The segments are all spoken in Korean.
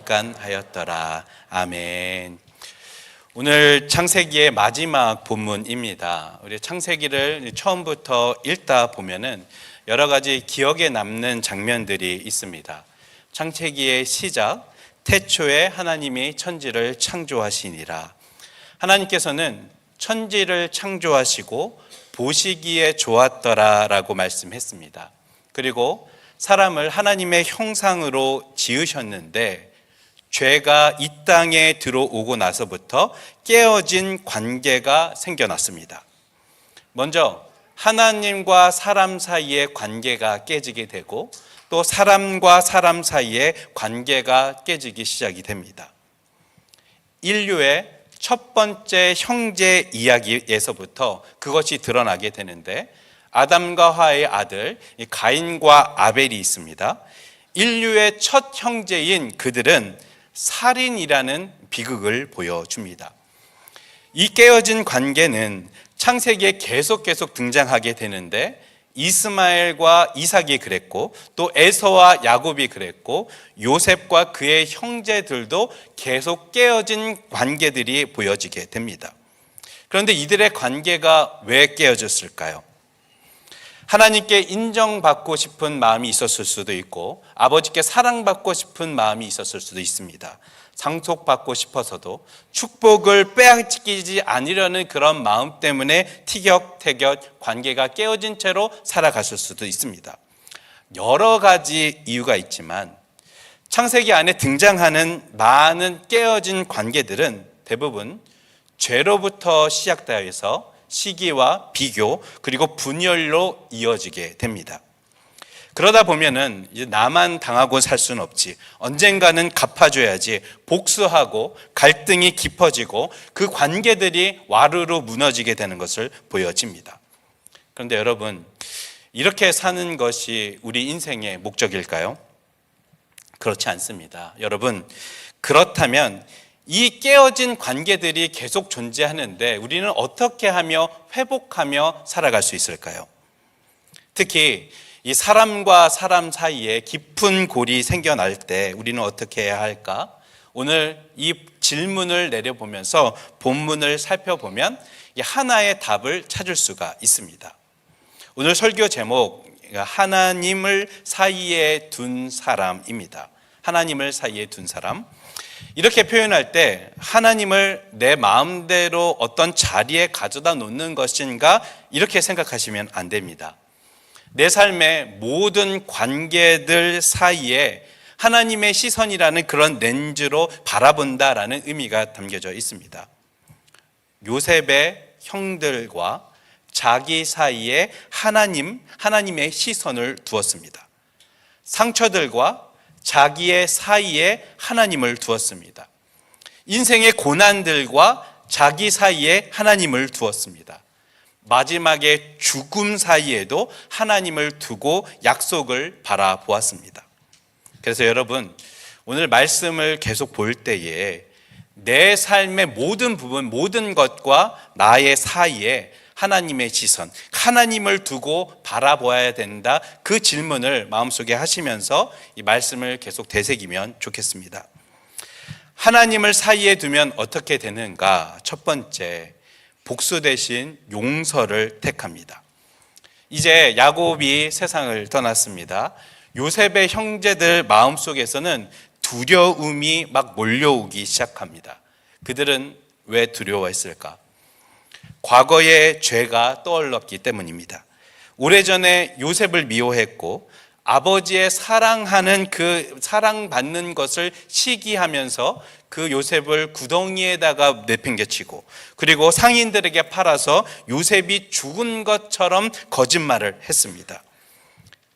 강간하였더라. 아멘. 오늘 창세기의 마지막 본문입니다. 우리 창세기를 처음부터 읽다 보면은 여러 가지 기억에 남는 장면들이 있습니다. 창세기의 시작, 태초에 하나님이 천지를 창조하시니라. 하나님께서는 천지를 창조하시고 보시기에 좋았더라 라고 말씀했습니다. 그리고 사람을 하나님의 형상으로 지으셨는데 죄가 이 땅에 들어오고 나서부터 깨어진 관계가 생겨났습니다. 먼저 하나님과 사람 사이의 관계가 깨지게 되고 또 사람과 사람 사이의 관계가 깨지기 시작이 됩니다. 인류의 첫 번째 형제 이야기에서부터 그것이 드러나게 되는데 아담과 하와의 아들 가인과 아벨이 있습니다. 인류의 첫 형제인 그들은 살인이라는 비극을 보여줍니다. 이 깨어진 관계는 창세기에 계속 등장하게 되는데 이스마엘과 이삭이 그랬고 또 에서와 야곱이 그랬고 요셉과 그의 형제들도 계속 깨어진 관계들이 보여지게 됩니다. 그런데 이들의 관계가 왜 깨어졌을까요? 하나님께 인정받고 싶은 마음이 있었을 수도 있고 아버지께 사랑받고 싶은 마음이 있었을 수도 있습니다. 상속받고 싶어서도 축복을 빼앗기지 않으려는 그런 마음 때문에 티격태격 관계가 깨어진 채로 살아갔을 수도 있습니다. 여러 가지 이유가 있지만 창세기 안에 등장하는 많은 깨어진 관계들은 대부분 죄로부터 시작되어서 시기와 비교 그리고 분열로 이어지게 됩니다. 그러다 보면은 이제 나만 당하고 살 수는 없지, 언젠가는 갚아줘야지 복수하고 갈등이 깊어지고 그 관계들이 와르르 무너지게 되는 것을 보여집니다. 그런데 여러분, 이렇게 사는 것이 우리 인생의 목적일까요? 그렇지 않습니다. 여러분, 그렇다면 이 깨어진 관계들이 계속 존재하는데 우리는 어떻게 하며 회복하며 살아갈 수 있을까요? 특히 이 사람과 사람 사이에 깊은 골이 생겨날 때 우리는 어떻게 해야 할까? 오늘 이 질문을 내려보면서 본문을 살펴보면 하나의 답을 찾을 수가 있습니다. 오늘 설교 제목, 하나님을 사이에 둔 사람입니다. 하나님을 사이에 둔 사람. 이렇게 표현할 때 하나님을 내 마음대로 어떤 자리에 가져다 놓는 것인가 이렇게 생각하시면 안 됩니다. 내 삶의 모든 관계들 사이에 하나님의 시선이라는 그런 렌즈로 바라본다라는 의미가 담겨져 있습니다. 요셉의 형들과 자기 사이에 하나님의 시선을 두었습니다. 상처들과 자기의 사이에 하나님을 두었습니다. 인생의 고난들과 자기 사이에 하나님을 두었습니다. 마지막에 죽음 사이에도 하나님을 두고 약속을 바라보았습니다. 그래서 여러분, 오늘 말씀을 계속 볼 때에 내 삶의 모든 부분, 모든 것과 나의 사이에 하나님의 시선, 하나님을 두고 바라보아야 된다. 그 질문을 마음속에 하시면서 이 말씀을 계속 되새기면 좋겠습니다. 하나님을 사이에 두면 어떻게 되는가? 첫 번째, 복수 대신 용서를 택합니다. 이제 야곱이 세상을 떠났습니다. 요셉의 형제들 마음속에서는 두려움이 막 몰려오기 시작합니다. 그들은 왜 두려워했을까? 과거의 죄가 떠올랐기 때문입니다. 오래전에 요셉을 미워했고 아버지의 사랑하는 그 사랑받는 것을 시기하면서 그 요셉을 구덩이에다가 내팽개치고 그리고 상인들에게 팔아서 요셉이 죽은 것처럼 거짓말을 했습니다.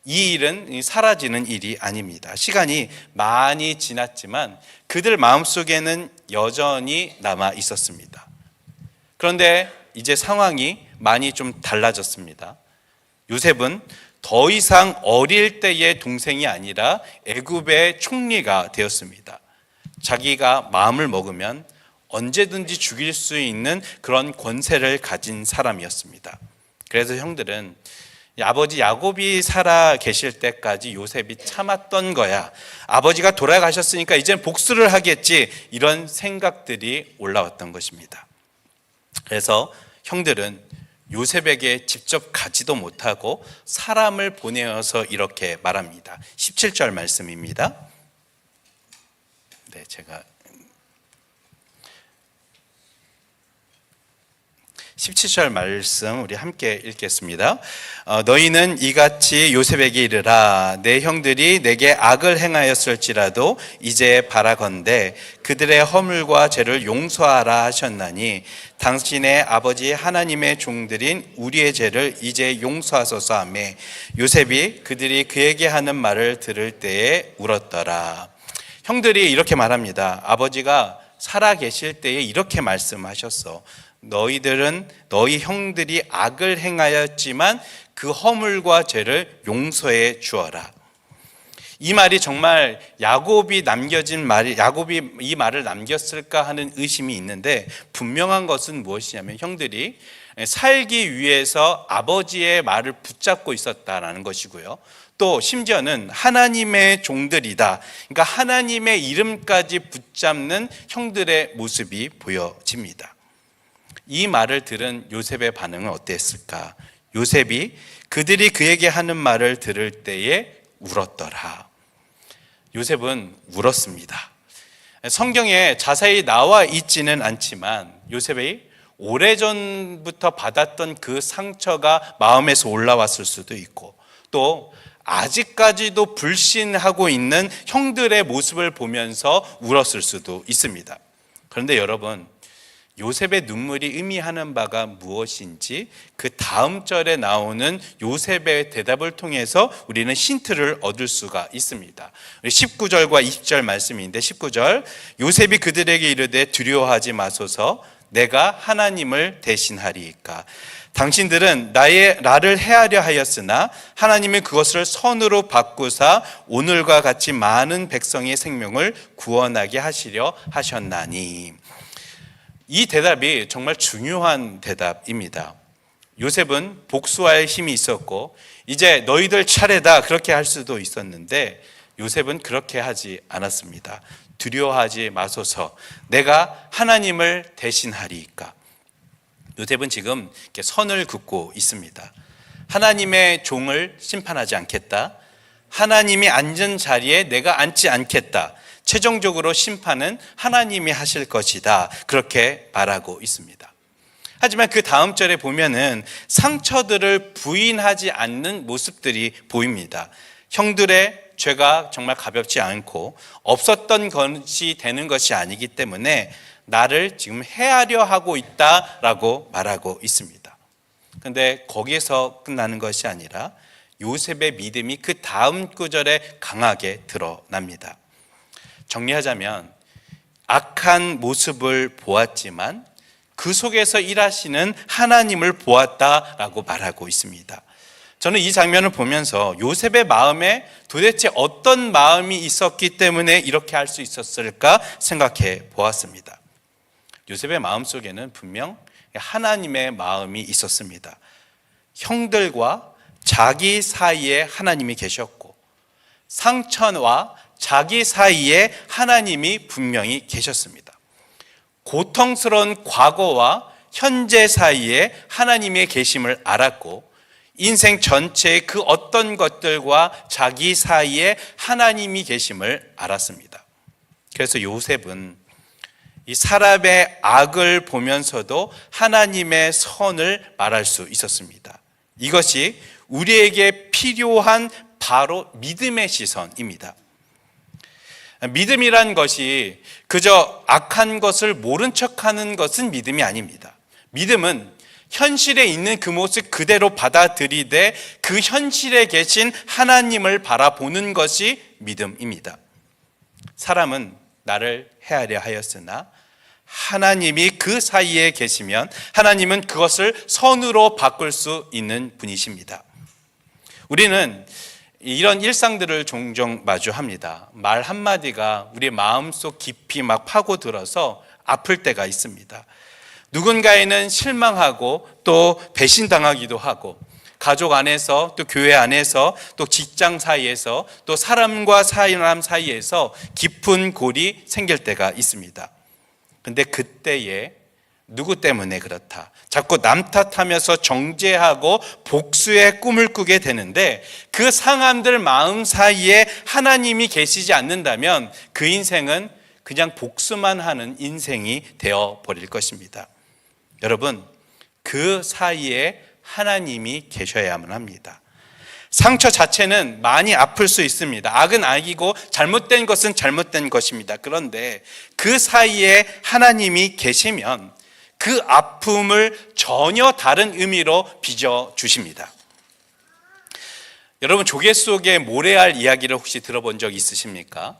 이 일은 사라지는 일이 아닙니다. 시간이 많이 지났지만 그들 마음속에는 여전히 남아 있었습니다. 그런데 이제 상황이 많이 좀 달라졌습니다. 요셉은 더 이상 어릴 때의 동생이 아니라 애굽의 총리가 되었습니다. 자기가 마음을 먹으면 언제든지 죽일 수 있는 그런 권세를 가진 사람이었습니다. 그래서 형들은 아버지 야곱이 살아 계실 때까지 요셉이 참았던 거야. 아버지가 돌아가셨으니까 이젠 복수를 하겠지. 이런 생각들이 올라왔던 것입니다. 그래서 형들은 요셉에게 직접 가지도 못하고 사람을 보내어서 이렇게 말합니다. 17절 말씀입니다. 네, 제가 17절 말씀 우리 함께 읽겠습니다. 너희는 이같이 요셉에게 이르라. 내 형들이 내게 악을 행하였을지라도 이제 바라건대 그들의 허물과 죄를 용서하라 하셨나니 당신의 아버지 하나님의 종들인 우리의 죄를 이제 용서하소서 하매 요셉이 그들이 그에게 하는 말을 들을 때에 울었더라. 형들이 이렇게 말합니다. 아버지가 살아 계실 때에 이렇게 말씀하셨어. 너희 형들이 악을 행하였지만 그 허물과 죄를 용서해 주어라. 이 말이 정말 야곱이 이 말을 남겼을까 하는 의심이 있는데, 분명한 것은 무엇이냐면 형들이 살기 위해서 아버지의 말을 붙잡고 있었다라는 것이고요. 또 심지어는 하나님의 종들이다. 그러니까 하나님의 이름까지 붙잡는 형들의 모습이 보여집니다. 이 말을 들은 요셉의 반응은 어땠을까? 요셉이 그들이 그에게 하는 말을 들을 때에 울었더라. 요셉은 울었습니다. 성경에 자세히 나와 있지는 않지만 요셉이 오래전부터 받았던 그 상처가 마음에서 올라왔을 수도 있고, 또 아직까지도 불신하고 있는 형들의 모습을 보면서 울었을 수도 있습니다. 그런데 여러분, 요셉의 눈물이 의미하는 바가 무엇인지 그 다음 절에 나오는 요셉의 대답을 통해서 우리는 힌트를 얻을 수가 있습니다. 19절과 20절 말씀인데, 19절 요셉이 그들에게 이르되 두려워하지 마소서 내가 하나님을 대신하리이까. 당신들은 나를 해하려 하였으나 하나님이 그것을 선으로 바꾸사 오늘과 같이 많은 백성의 생명을 구원하게 하시려 하셨나니. 이 대답이 정말 중요한 대답입니다. 요셉은 복수할 힘이 있었고 이제 너희들 차례다 그렇게 할 수도 있었는데, 요셉은 그렇게 하지 않았습니다. 두려워하지 마소서 내가 하나님을 대신하리이까. 요셉은 지금 이렇게 선을 긋고 있습니다. 하나님의 종을 심판하지 않겠다. 하나님이 앉은 자리에 내가 앉지 않겠다. 최종적으로 심판은 하나님이 하실 것이다. 그렇게 말하고 있습니다. 하지만 그 다음 절에 보면은 상처들을 부인하지 않는 모습들이 보입니다. 형들의 죄가 정말 가볍지 않고 없었던 것이 되는 것이 아니기 때문에 나를 지금 해하려 하고 있다라고 말하고 있습니다. 그런데 거기에서 끝나는 것이 아니라 요셉의 믿음이 그 다음 구절에 강하게 드러납니다. 정리하자면 악한 모습을 보았지만 그 속에서 일하시는 하나님을 보았다라고 말하고 있습니다. 저는 이 장면을 보면서 요셉의 마음에 도대체 어떤 마음이 있었기 때문에 이렇게 할 수 있었을까 생각해 보았습니다. 요셉의 마음속에는 분명 하나님의 마음이 있었습니다. 형들과 자기 사이에 하나님이 계셨고 상처와 자기 사이에 하나님이 분명히 계셨습니다. 고통스러운 과거와 현재 사이에 하나님의 계심을 알았고 인생 전체의 그 어떤 것들과 자기 사이에 하나님이 계심을 알았습니다. 그래서 요셉은 이 사람의 악을 보면서도 하나님의 선을 말할 수 있었습니다. 이것이 우리에게 필요한 바로 믿음의 시선입니다. 믿음이란 것이 그저 악한 것을 모른 척하는 것은 믿음이 아닙니다. 믿음은 현실에 있는 그 모습 그대로 받아들이되 그 현실에 계신 하나님을 바라보는 것이 믿음입니다. 사람은 나를 해하려 하였으나 하나님이 그 사이에 계시면 하나님은 그것을 선으로 바꿀 수 있는 분이십니다. 우리는 이런 일상들을 종종 마주합니다. 말 한마디가 우리 마음속 깊이 막 파고들어서 아플 때가 있습니다. 누군가에는 실망하고 또 배신당하기도 하고, 가족 안에서, 또 교회 안에서, 또 직장 사이에서, 또 사람과 사람 사이에서 깊은 골이 생길 때가 있습니다. 근데 그때에 누구 때문에 그렇다, 자꾸 남 탓하면서 정죄하고 복수의 꿈을 꾸게 되는데, 그 상함들 마음 사이에 하나님이 계시지 않는다면 그 인생은 그냥 복수만 하는 인생이 되어버릴 것입니다. 여러분, 그 사이에 하나님이 계셔야만 합니다. 상처 자체는 많이 아플 수 있습니다. 악은 악이고 잘못된 것은 잘못된 것입니다. 그런데 그 사이에 하나님이 계시면 그 아픔을 전혀 다른 의미로 빚어주십니다. 여러분, 조개 속에 모래알 이야기를 혹시 들어본 적 있으십니까?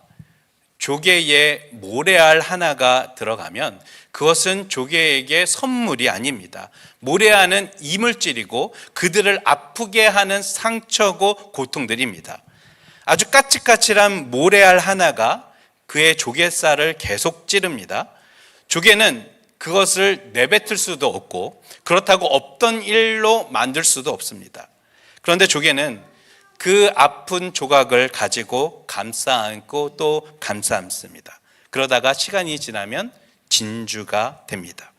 조개에 모래알 하나가 들어가면 그것은 조개에게 선물이 아닙니다. 모래알은 이물질이고 그들을 아프게 하는 상처고 고통들입니다. 아주 까칠까칠한 모래알 하나가 그의 조개살을 계속 찌릅니다. 조개는 그것을 내뱉을 수도 없고 그렇다고 없던 일로 만들 수도 없습니다. 그런데 조개는 그 아픈 조각을 가지고 감싸 안고 또 감싸 안습니다. 그러다가 시간이 지나면 진주가 됩니다.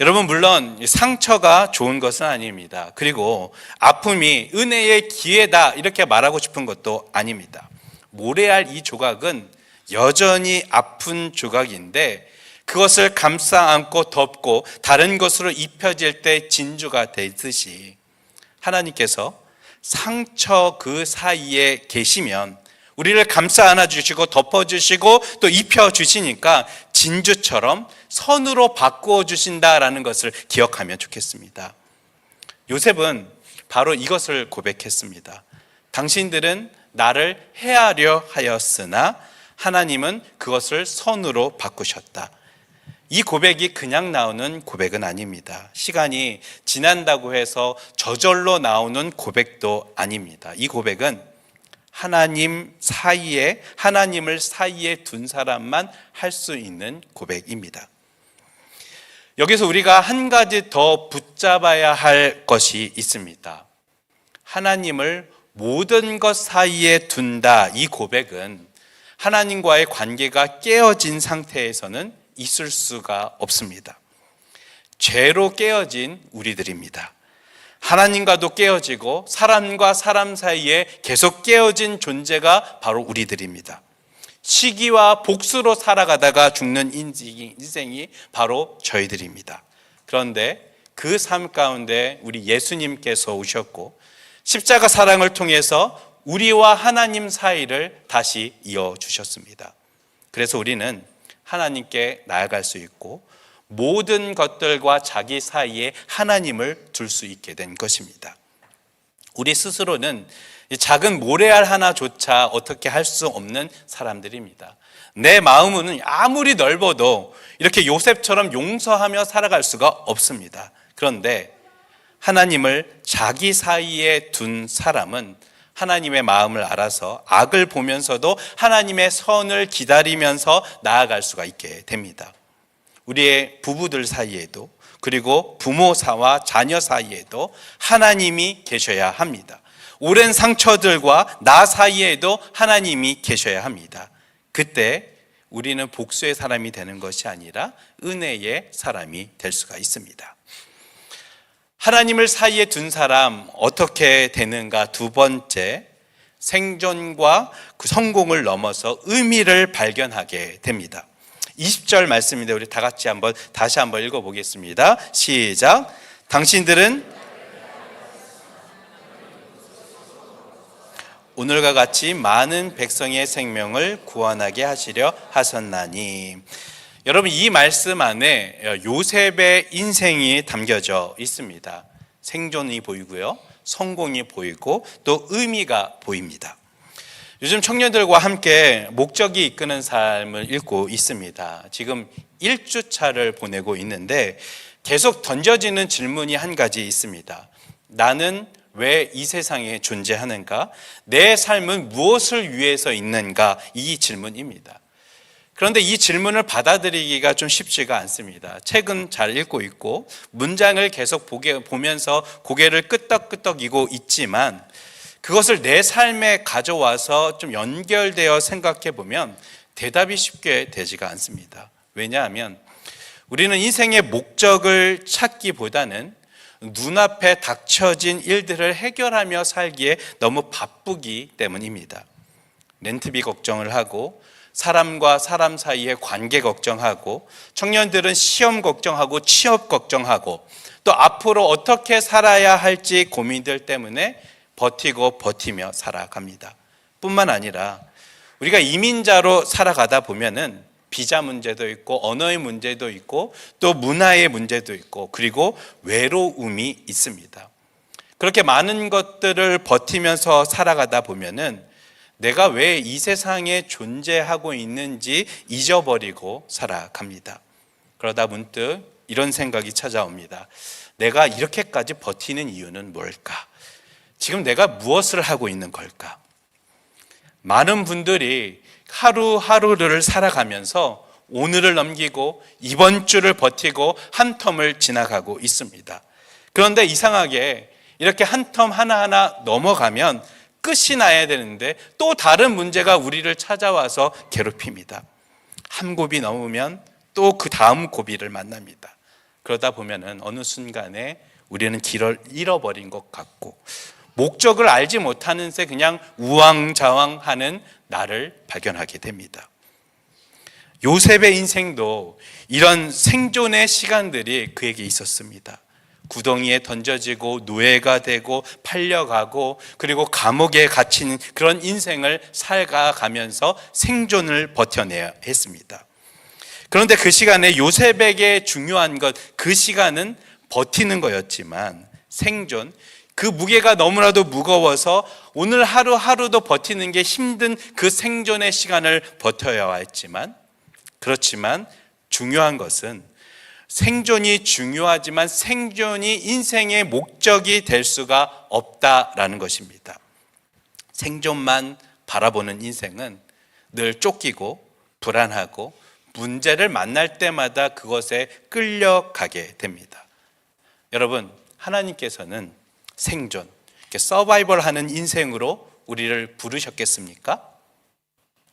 여러분, 물론 상처가 좋은 것은 아닙니다. 그리고 아픔이 은혜의 기회다 이렇게 말하고 싶은 것도 아닙니다. 모래알 이 조각은 여전히 아픈 조각인데 그것을 감싸 안고 덮고 다른 것으로 입혀질 때 진주가 되듯이 하나님께서 상처 그 사이에 계시면 우리를 감싸 안아주시고 덮어주시고 또 입혀주시니까 진주처럼 선으로 바꾸어 주신다라는 것을 기억하면 좋겠습니다. 요셉은 바로 이것을 고백했습니다. 당신들은 나를 해하려 하였으나 하나님은 그것을 선으로 바꾸셨다. 이 고백이 그냥 나오는 고백은 아닙니다. 시간이 지난다고 해서 저절로 나오는 고백도 아닙니다. 이 고백은 하나님을 사이에 둔 사람만 할 수 있는 고백입니다. 여기서 우리가 한 가지 더 붙잡아야 할 것이 있습니다. 하나님을 모든 것 사이에 둔다. 이 고백은 하나님과의 관계가 깨어진 상태에서는 있을 수가 없습니다. 죄로 깨어진 우리들입니다. 하나님과도 깨어지고 사람과 사람 사이에 계속 깨어진 존재가 바로 우리들입니다. 시기와 복수로 살아가다가 죽는 인생이 바로 저희들입니다. 그런데 그 삶 가운데 우리 예수님께서 오셨고 십자가 사랑을 통해서 우리와 하나님 사이를 다시 이어주셨습니다. 그래서 우리는 하나님께 나아갈 수 있고 모든 것들과 자기 사이에 하나님을 둘 수 있게 된 것입니다. 우리 스스로는 작은 모래알 하나조차 어떻게 할 수 없는 사람들입니다. 내 마음은 아무리 넓어도 이렇게 요셉처럼 용서하며 살아갈 수가 없습니다. 그런데 하나님을 자기 사이에 둔 사람은 하나님의 마음을 알아서 악을 보면서도 하나님의 선을 기다리면서 나아갈 수가 있게 됩니다. 우리의 부부들 사이에도 그리고 부모사와 자녀 사이에도 하나님이 계셔야 합니다. 오랜 상처들과 나 사이에도 하나님이 계셔야 합니다. 그때 우리는 복수의 사람이 되는 것이 아니라 은혜의 사람이 될 수가 있습니다. 하나님을 사이에 둔 사람 어떻게 되는가? 두 번째, 생존과 그 성공을 넘어서 의미를 발견하게 됩니다. 20절 말씀인데 우리 다 같이 다시 한번 읽어보겠습니다. 시작. 당신들은 오늘과 같이 많은 백성의 생명을 구원하게 하시려 하셨나니. 여러분, 이 말씀 안에 요셉의 인생이 담겨져 있습니다. 생존이 보이고요, 성공이 보이고 또 의미가 보입니다. 요즘 청년들과 함께 목적이 이끄는 삶을 읽고 있습니다. 지금 1주차를 보내고 있는데 계속 던져지는 질문이 한 가지 있습니다. 나는 왜 이 세상에 존재하는가? 내 삶은 무엇을 위해서 있는가? 이 질문입니다. 그런데 이 질문을 받아들이기가 좀 쉽지가 않습니다. 책은 잘 읽고 있고 문장을 계속 보면서 고개를 끄덕끄덕이고 있지만 그것을 내 삶에 가져와서 좀 연결되어 생각해 보면 대답이 쉽게 되지가 않습니다. 왜냐하면 우리는 인생의 목적을 찾기보다는 눈앞에 닥쳐진 일들을 해결하며 살기에 너무 바쁘기 때문입니다. 렌트비 걱정을 하고 사람과 사람 사이의 관계 걱정하고 청년들은 시험 걱정하고 취업 걱정하고 또 앞으로 어떻게 살아야 할지 고민들 때문에 버티며 살아갑니다. 뿐만 아니라 우리가 이민자로 살아가다 보면은 비자 문제도 있고 언어의 문제도 있고 또 문화의 문제도 있고 그리고 외로움이 있습니다. 그렇게 많은 것들을 버티면서 살아가다 보면은 내가 왜 이 세상에 존재하고 있는지 잊어버리고 살아갑니다. 그러다 문득 이런 생각이 찾아옵니다. 내가 이렇게까지 버티는 이유는 뭘까? 지금 내가 무엇을 하고 있는 걸까? 많은 분들이 하루하루를 살아가면서 오늘을 넘기고 이번 주를 버티고 한 텀을 지나가고 있습니다. 그런데 이상하게 이렇게 한 텀 하나하나 넘어가면 끝이 나야 되는데 또 다른 문제가 우리를 찾아와서 괴롭힙니다. 한 고비 넘으면 또 그 다음 고비를 만납니다. 그러다 보면은 어느 순간에 우리는 길을 잃어버린 것 같고 목적을 알지 못하는 새 그냥 우왕좌왕하는 나를 발견하게 됩니다. 요셉의 인생도 이런 생존의 시간들이 그에게 있었습니다. 구덩이에 던져지고 노예가 되고 팔려가고 그리고 감옥에 갇힌 그런 인생을 살아가면서 생존을 버텨내야 했습니다. 그런데 그 시간에 요셉에게 중요한 것, 그 시간은 버티는 거였지만 생존, 그 무게가 너무나도 무거워서 오늘 하루하루도 버티는 게 힘든 그 생존의 시간을 버텨야 했지만 그렇지만 중요한 것은 생존이 중요하지만 생존이 인생의 목적이 될 수가 없다라는 것입니다. 생존만 바라보는 인생은 늘 쫓기고 불안하고 문제를 만날 때마다 그것에 끌려가게 됩니다. 여러분, 하나님께서는 생존, 서바이벌 하는 인생으로 우리를 부르셨겠습니까?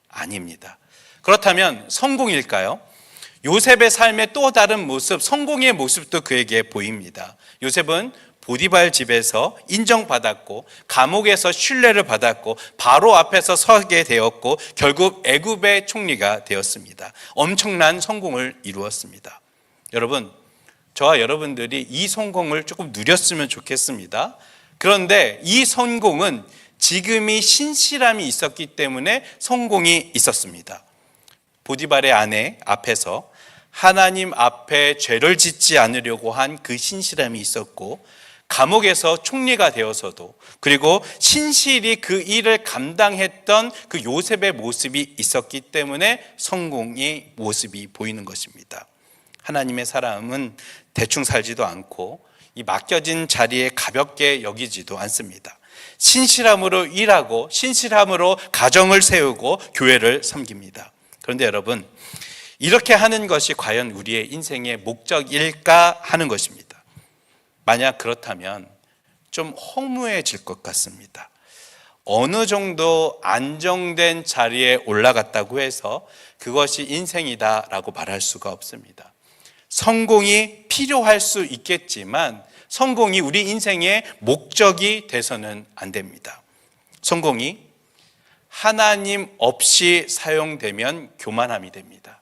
아닙니다. 그렇다면 성공일까요? 요셉의 삶의 또 다른 모습, 성공의 모습도 그에게 보입니다. 요셉은 보디발 집에서 인정받았고 감옥에서 신뢰를 받았고 바로 앞에서 서게 되었고 결국 애굽의 총리가 되었습니다. 엄청난 성공을 이루었습니다. 여러분, 저와 여러분들이 이 성공을 조금 누렸으면 좋겠습니다. 그런데 이 성공은 지금이 신실함이 있었기 때문에 성공이 있었습니다. 보디발의 아내 앞에서 하나님 앞에 죄를 짓지 않으려고 한 그 신실함이 있었고 감옥에서 총리가 되어서도 그리고 신실히 그 일을 감당했던 그 요셉의 모습이 있었기 때문에 성공의 모습이 보이는 것입니다. 하나님의 사람은 대충 살지도 않고 이 맡겨진 자리에 가볍게 여기지도 않습니다. 신실함으로 일하고 신실함으로 가정을 세우고 교회를 섬깁니다. 그런데 여러분, 이렇게 하는 것이 과연 우리의 인생의 목적일까 하는 것입니다. 만약 그렇다면 좀 허무해질 것 같습니다. 어느 정도 안정된 자리에 올라갔다고 해서 그것이 인생이다라고 말할 수가 없습니다. 성공이 필요할 수 있겠지만 성공이 우리 인생의 목적이 돼서는 안 됩니다. 성공이 하나님 없이 사용되면 교만함이 됩니다.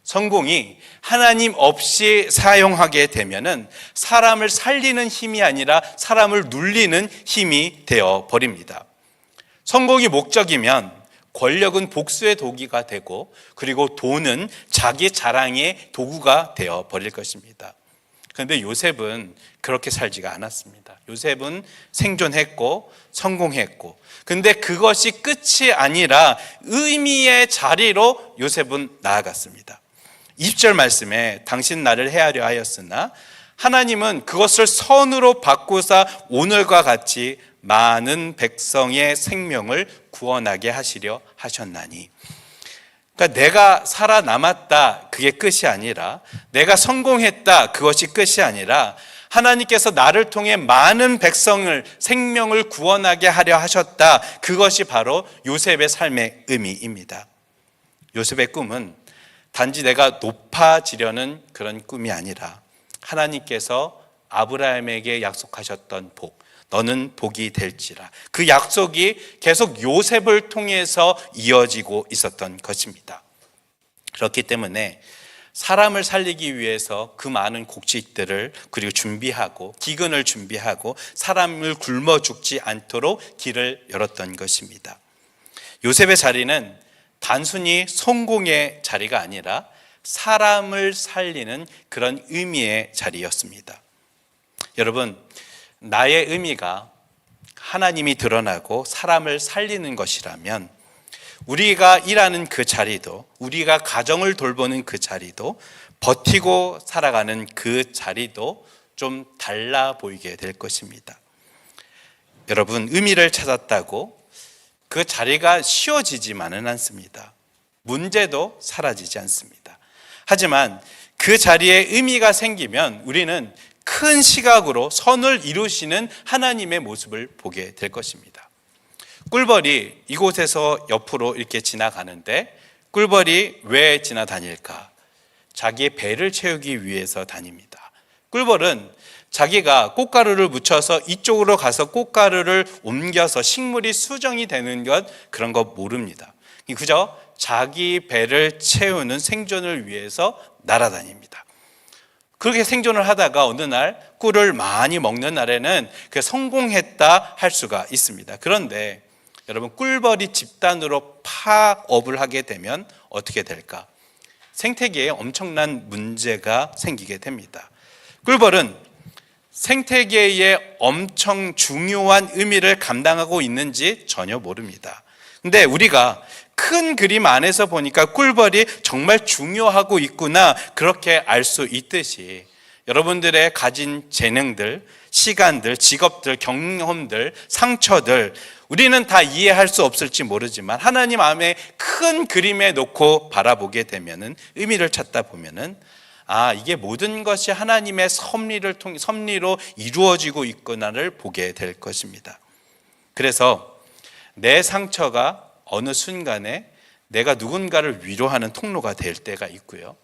성공이 하나님 없이 사용하게 되면은 사람을 살리는 힘이 아니라 사람을 눌리는 힘이 되어 버립니다. 성공이 목적이면 권력은 복수의 도구가 되고 그리고 돈은 자기 자랑의 도구가 되어 버릴 것입니다. 그런데 요셉은 그렇게 살지가 않았습니다. 요셉은 생존했고 성공했고 근데 그것이 끝이 아니라 의미의 자리로 요셉은 나아갔습니다. 20절 말씀에 당신 나를 해하려 하였으나 하나님은 그것을 선으로 바꾸사 오늘과 같이 많은 백성의 생명을 구원하게 하시려 하셨나니 그러니까 내가 살아남았다, 그게 끝이 아니라, 내가 성공했다, 그것이 끝이 아니라, 하나님께서 나를 통해 많은 백성을, 생명을 구원하게 하려 하셨다. 그것이 바로 요셉의 삶의 의미입니다. 요셉의 꿈은 단지 내가 높아지려는 그런 꿈이 아니라, 하나님께서 아브라함에게 약속하셨던 복, 너는 복이 될지라, 그 약속이 계속 요셉을 통해서 이어지고 있었던 것입니다. 그렇기 때문에 사람을 살리기 위해서 그 많은 곡식들을 그리고 준비하고 기근을 준비하고 사람을 굶어 죽지 않도록 길을 열었던 것입니다. 요셉의 자리는 단순히 성공의 자리가 아니라 사람을 살리는 그런 의미의 자리였습니다. 여러분, 나의 의미가 하나님이 드러나고 사람을 살리는 것이라면 우리가 일하는 그 자리도, 우리가 가정을 돌보는 그 자리도, 버티고 살아가는 그 자리도 좀 달라 보이게 될 것입니다. 여러분, 의미를 찾았다고 그 자리가 쉬워지지만은 않습니다. 문제도 사라지지 않습니다. 하지만 그 자리에 의미가 생기면 우리는 큰 시각으로 선을 이루시는 하나님의 모습을 보게 될 것입니다. 꿀벌이 이곳에서 옆으로 이렇게 지나가는데 꿀벌이 왜 지나다닐까? 자기의 배를 채우기 위해서 다닙니다. 꿀벌은 자기가 꽃가루를 묻혀서 이쪽으로 가서 꽃가루를 옮겨서 식물이 수정이 되는 것, 그런 거 모릅니다. 그저 자기 배를 채우는 생존을 위해서 날아다닙니다. 그렇게 생존을 하다가 어느 날 꿀을 많이 먹는 날에는 성공했다 할 수가 있습니다. 그런데 여러분, 꿀벌이 집단으로 파업을 하게 되면 어떻게 될까? 생태계에 엄청난 문제가 생기게 됩니다. 꿀벌은 생태계에 엄청 중요한 의미를 감당하고 있는지 전혀 모릅니다. 근데 우리가 큰 그림 안에서 보니까 꿀벌이 정말 중요하고 있구나, 그렇게 알 수 있듯이 여러분들의 가진 재능들, 시간들, 직업들, 경험들, 상처들, 우리는 다 이해할 수 없을지 모르지만 하나님 안에 큰 그림에 놓고 바라보게 되면은, 의미를 찾다 보면은, 이게 모든 것이 하나님의 섭리로 이루어지고 있구나를 보게 될 것입니다. 그래서 내 상처가 어느 순간에 내가 누군가를 위로하는 통로가 될 때가 있고요,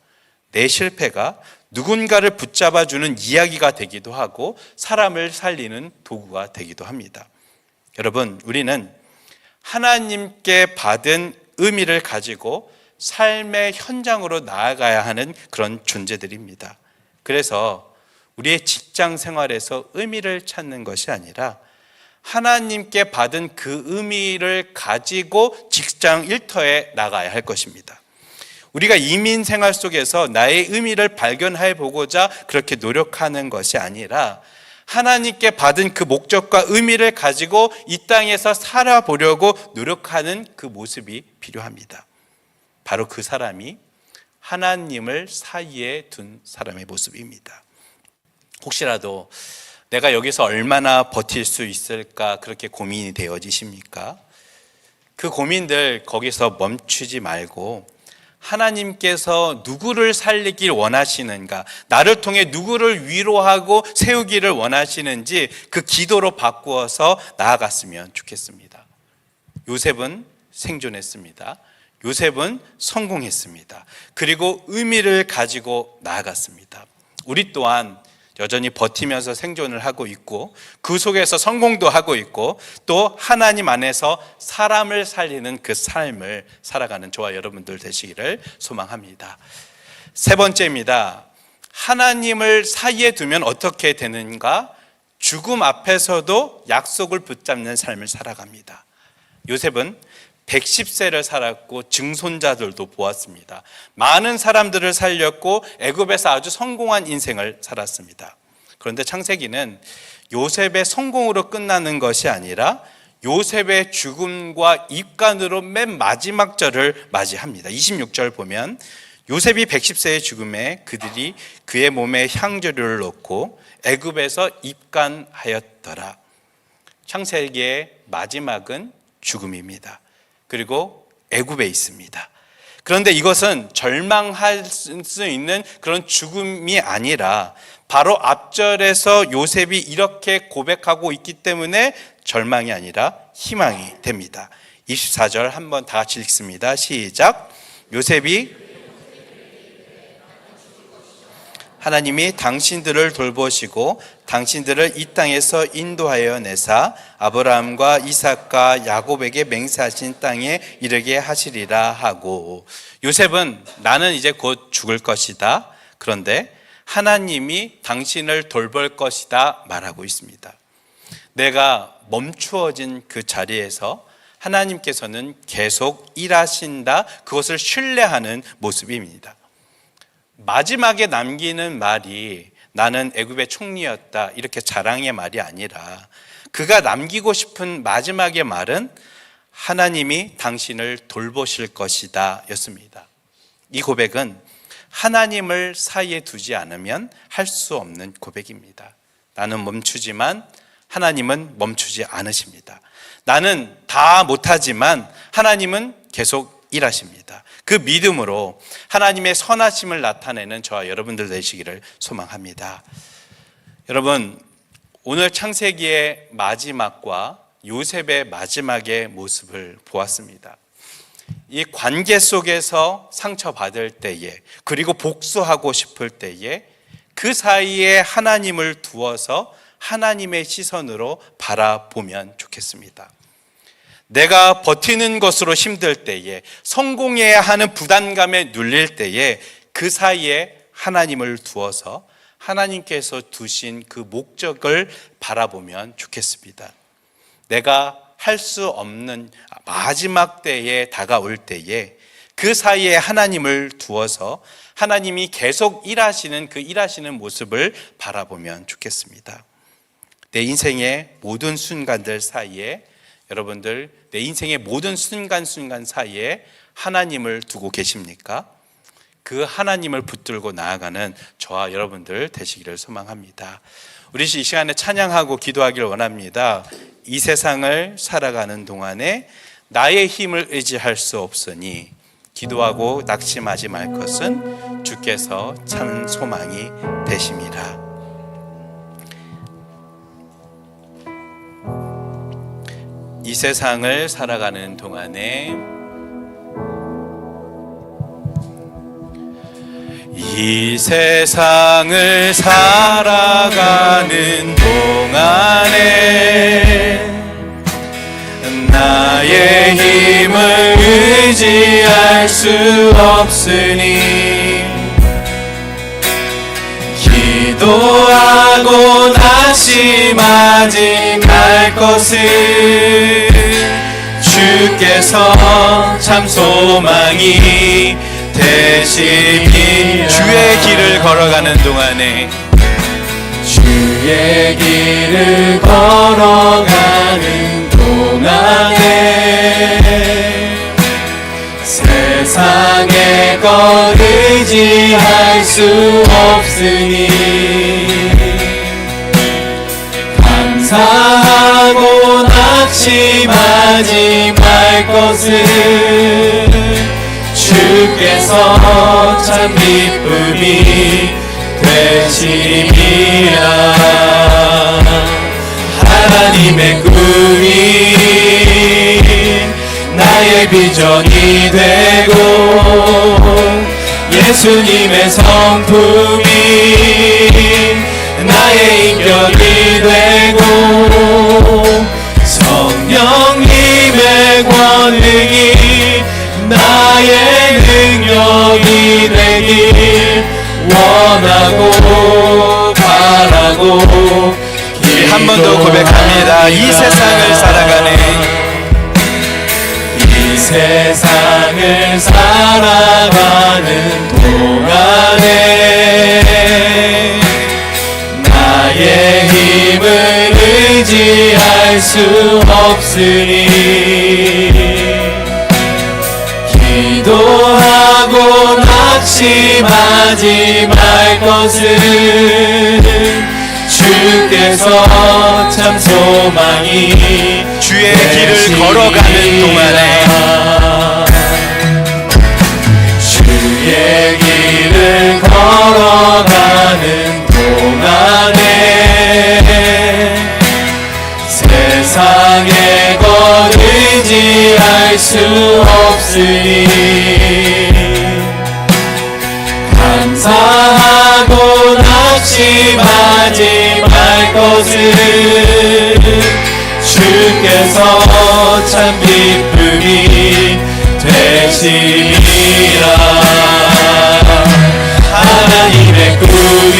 내 실패가 누군가를 붙잡아주는 이야기가 되기도 하고 사람을 살리는 도구가 되기도 합니다. 여러분, 우리는 하나님께 받은 의미를 가지고 삶의 현장으로 나아가야 하는 그런 존재들입니다. 그래서 우리의 직장 생활에서 의미를 찾는 것이 아니라 하나님께 받은 그 의미를 가지고 직장 일터에 나가야 할 것입니다. 우리가 이민 생활 속에서 나의 의미를 발견해 보고자 그렇게 노력하는 것이 아니라 하나님께 받은 그 목적과 의미를 가지고 이 땅에서 살아보려고 노력하는 그 모습이 필요합니다. 바로 그 사람이 하나님을 사이에 둔 사람의 모습입니다. 혹시라도 내가 여기서 얼마나 버틸 수 있을까, 그렇게 고민이 되어지십니까? 그 고민들 거기서 멈추지 말고 하나님께서 누구를 살리길 원하시는가, 나를 통해 누구를 위로하고 세우기를 원하시는지 그 기도로 바꾸어서 나아갔으면 좋겠습니다. 요셉은 생존했습니다. 요셉은 성공했습니다. 그리고 의미를 가지고 나아갔습니다. 우리 또한 여전히 버티면서 생존을 하고 있고 그 속에서 성공도 하고 있고 또 하나님 안에서 사람을 살리는 그 삶을 살아가는 저와 여러분들 되시기를 소망합니다. 세 번째입니다. 하나님을 사이에 두면 어떻게 되는가? 죽음 앞에서도 약속을 붙잡는 삶을 살아갑니다. 요셉은 110세를 살았고 증손자들도 보았습니다. 많은 사람들을 살렸고 애굽에서 아주 성공한 인생을 살았습니다. 그런데 창세기는 요셉의 성공으로 끝나는 것이 아니라 요셉의 죽음과 입간으로 맨 마지막 절을 맞이합니다. 26절 보면 요셉이 110세의 죽음에 그들이 그의 몸에 향조류를 넣고 애굽에서 입간하였더라. 창세기의 마지막은 죽음입니다. 그리고 애굽에 있습니다. 그런데 이것은 절망할 수 있는 그런 죽음이 아니라 바로 앞절에서 요셉이 이렇게 고백하고 있기 때문에 절망이 아니라 희망이 됩니다. 24절 한번 다 같이 읽습니다. 시작. 요셉이 하나님이 당신들을 돌보시고 당신들을 이 땅에서 인도하여 내사 아브라함과 이삭과 야곱에게 맹세하신 땅에 이르게 하시리라 하고, 요셉은 나는 이제 곧 죽을 것이다, 그런데 하나님이 당신을 돌볼 것이다 말하고 있습니다. 내가 멈추어진 그 자리에서 하나님께서는 계속 일하신다, 그것을 신뢰하는 모습입니다. 마지막에 남기는 말이 나는 애굽의 총리였다 이렇게 자랑의 말이 아니라, 그가 남기고 싶은 마지막의 말은 하나님이 당신을 돌보실 것이다 였습니다. 이 고백은 하나님을 사이에 두지 않으면 할 수 없는 고백입니다. 나는 멈추지만 하나님은 멈추지 않으십니다. 나는 다 못하지만 하나님은 계속 일하십니다. 그 믿음으로 하나님의 선하심을 나타내는 저와 여러분들 되시기를 소망합니다. 여러분, 오늘 창세기의 마지막과 요셉의 마지막의 모습을 보았습니다. 이 관계 속에서 상처받을 때에, 그리고 복수하고 싶을 때에 그 사이에 하나님을 두어서 하나님의 시선으로 바라보면 좋겠습니다. 내가 버티는 것으로 힘들 때에, 성공해야 하는 부담감에 눌릴 때에 그 사이에 하나님을 두어서 하나님께서 두신 그 목적을 바라보면 좋겠습니다. 내가 할 수 없는 마지막 때에 다가올 때에 그 사이에 하나님을 두어서 하나님이 계속 일하시는 그 일하시는 모습을 바라보면 좋겠습니다. 내 인생의 모든 순간들 사이에, 여러분들 내 인생의 모든 순간순간 사이에 하나님을 두고 계십니까? 그 하나님을 붙들고 나아가는 저와 여러분들 되시기를 소망합니다. 우리 이 시간에 찬양하고 기도하기를 원합니다. 이 세상을 살아가는 동안에 나의 힘을 의지할 수 없으니 기도하고 낙심하지 말 것은 주께서 참 소망이 되심이라. 이 세상을 살아가는 동안에, 이 세상을 살아가는 동안에 나의 힘을 의지할 수 없으니 기도하고 낙심하지 말 것은 주께서 참 소망이 되시니. 주의 길을 걸어가는 동안에, 주의 길을 걸어가는 동안에 세상의 것 의지할 수 없으니 감사하고 낙심하지 말 것은 주께서 참 기쁨이 되심이라. 하나님의 꿈이 나의 비전이 되고 예수님의 성품이 나의 인격이 되고 성령님의 권능이 나의 능력이 되길 원하고 바라고. 한 번 더 고백합니다. 이 세상을 살아가는, 이 세상을 살아가는 동안에 나의 힘을 의지할 수 없으니 기도하고 낙심하지 말 것은 주께서 참 소망이 주의 길을 걸어가는 동안에 수 없으니 감사하고 낙심하지 말 것을 주께서 참 기쁨이 되시리라. 하나님의 꿈이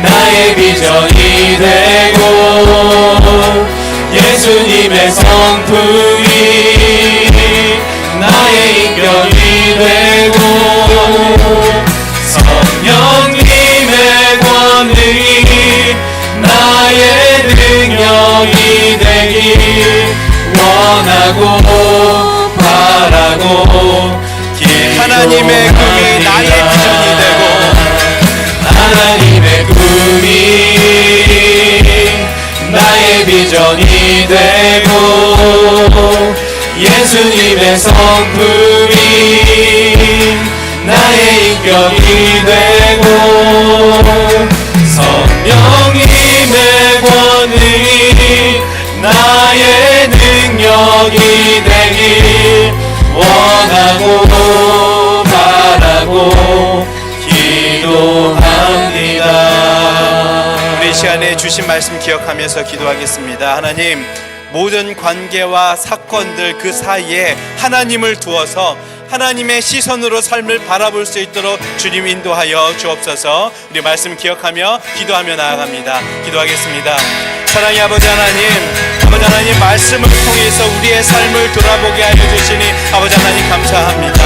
나의 비전이 되고 예수님의 성품이 나의 인격이 되고 성령님의 권능이 나의 능력이 되길 원하고 바라고 하나님의 꿈이 나의 비전이 되고 하나님의 꿈이 나의 비전이 되고 예수님의 성품이 나의 인격이 되고 성령님의 권능이 나의 능력이 되길 원하고 바라고 기도합니다. 우리 시간에 주신 말씀 기억하면서 기도하겠습니다. 하나님, 모든 관계와 사건들 그 사이에 하나님을 두어서 하나님의 시선으로 삶을 바라볼 수 있도록 주님 인도하여 주옵소서. 우리 말씀 기억하며 기도하며 나아갑니다. 기도하겠습니다. 사랑의 아버지 하나님, 아버지 하나님 말씀을 통해서 우리의 삶을 돌아보게 하여 주시니 아버지 하나님 감사합니다.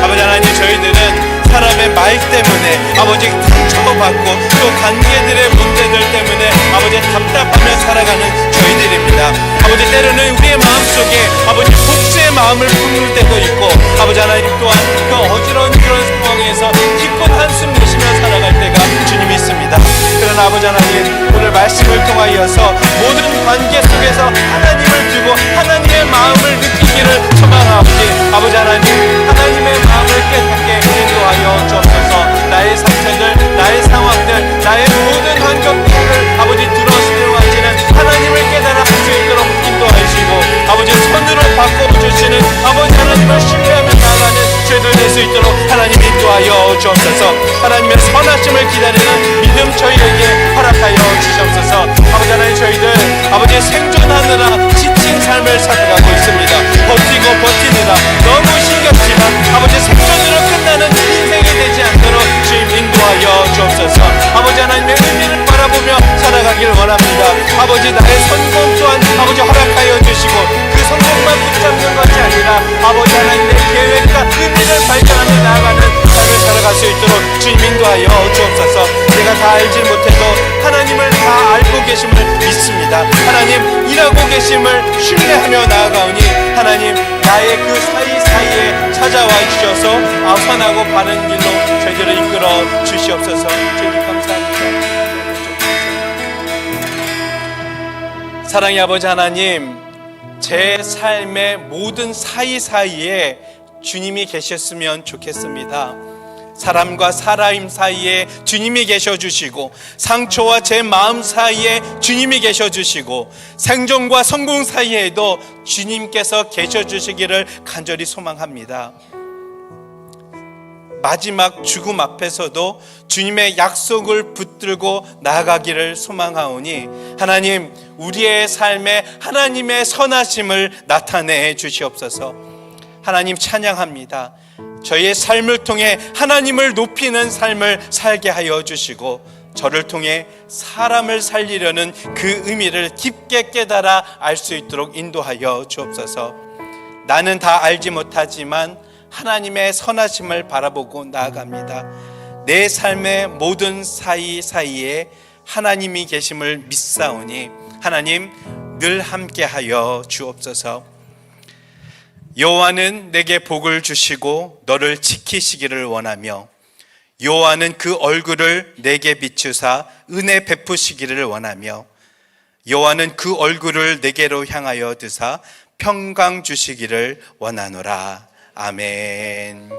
아버지 하나님, 저희들은 사람의 말 때문에 아버지 상처받고 또 관계들의 문제들 때문에 아버지 답답하며 살아가는 저희들입니다. 아버지, 때로는 우리의 마음속에 아버지 복수의 마음을 품을 때도 있고 아버지 하나님 또한 그 어지러운 그런 상황에서 기쁜 한숨 내쉬며 살아갈 때가 주님 있습니다. 그러나 아버지 하나님, 오늘 말씀을 통하여서 모든 관계 속에서 하나님을 두고 하나님의 마음을 느끼기를 소망하오니 아버지 하나님, 하나님의 마음을 깨닫게 인도하여 주옵소서. 나의 상처들, 나의 상황들, 나의 모든 환경들을 아버지 들어주시는 하나님을 깨달아 할 수 있도록 인도하시고 아버지 손으로 바꿔주시는 아버지 하나님을 신뢰하며 나아가는 죄들 낼 수 있도록 하나님 인도하여 주옵소서. 하나님의 선하심을 기다리는 믿음 저희에게 허락하여 주시옵소서. 아버지 하나님, 저희들 아버지 생존하느라 지친 삶을 살아가고 있습니다. 버티고 버티느라 너무 힘겹지만 아버지 생존으로 끝나는 인생이 되지 않도록 주님 인도하여 주옵소서. 아버지 하나님의 의미를 바라보며 살아가기를 원합니다. 아버지, 나의 성공 또한 아버지 허락하여 주시고 그 성공만 붙잡는 것이 아니라 아버지 하나님의 계획과 의미를 발견하며 나아가는 삶을 살아갈 수 있도록 주님 인도하여 주옵소서. 제가 다 알지 못해도 하나님을 다 알고 계심을 믿습니다. 하나님, 일하고 계심을 신뢰하며 나아가오니 하나님, 나의 그 사이사이에 찾아와 주셔서 선하고 바른 길로 저희들을 이끌어 주시옵소서. 주님 감사합니다. 사랑의 아버지 하나님, 제 삶의 모든 사이사이에 주님이 계셨으면 좋겠습니다. 사람과 사람 사이에 주님이 계셔주시고 상처와 제 마음 사이에 주님이 계셔주시고 생존과 성공 사이에도 주님께서 계셔주시기를 간절히 소망합니다. 마지막 죽음 앞에서도 주님의 약속을 붙들고 나아가기를 소망하오니 하나님, 우리의 삶에 하나님의 선하심을 나타내 주시옵소서. 하나님 찬양합니다. 저희의 삶을 통해 하나님을 높이는 삶을 살게 하여 주시고 저를 통해 사람을 살리려는 그 의미를 깊게 깨달아 알 수 있도록 인도하여 주옵소서. 나는 다 알지 못하지만 하나님의 선하심을 바라보고 나아갑니다. 내 삶의 모든 사이사이에 하나님이 계심을 믿사오니 하나님 늘 함께하여 주옵소서. 여호와는 내게 복을 주시고 너를 지키시기를 원하며 여호와는 그 얼굴을 내게 비추사 은혜 베푸시기를 원하며 여호와는 그 얼굴을 내게로 향하여 드사 평강 주시기를 원하노라. 아멘.